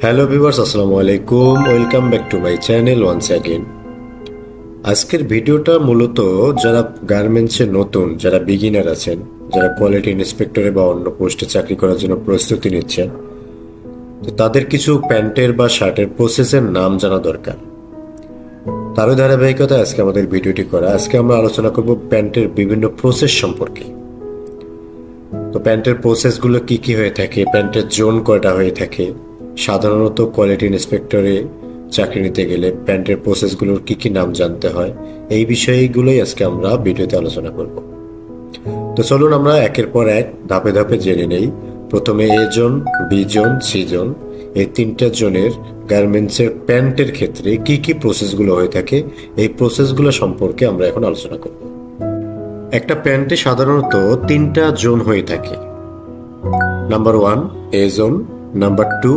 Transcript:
Hello viewers, আসসালামু আলাইকুম। Welcome back to my channel once again. আজকের ভিডিওটা মূলত যারা গার্মেন্টসে নতুন, যারা বিগিনার আছেন, যারা কোয়ালিটি ইন্সপেক্টরে বা অন্য পোস্টে চাকরি করার জন্য প্রস্তুতি নিচ্ছেন, তো তাদের কিছু প্যান্টের বা শার্টের প্রসেসের নাম জানা দরকার। তারই ধারাবাহিকতায় আজকে আমাদের ভিডিওটি করা। আজকে আমরা আলোচনা করব প্যান্টের বিভিন্ন প্রসেস সম্পর্কে। তো প্যান্টের প্রসেসগুলো কি কি হয়ে থাকে, প্যান্টের জোন কয়টা হয়ে থাকে, সাধারণত কোয়ালিটি ইন্সপেক্টরে চাকরি নিতে গেলে প্যান্টের প্রসেসগুলোর কি কি নাম জানতে হয়, এই বিষয়গুলোই আজকে আমরা ভিডিওতে আলোচনা করব। তো চলুন আমরা একের পর এক ধাপে ধাপে জেনে নেই। প্রথমে A zone, B zone, C zone, এই তিনটা জোনের গার্মেন্টসের প্যান্টের ক্ষেত্রে কি কি প্রসেসগুলো হয়ে থাকে, এই প্রসেসগুলো সম্পর্কে আমরা এখন আলোচনা করব। একটা প্যান্টে সাধারণত তিনটা জোন হয়ে থাকে। Number one, A zone. Number two,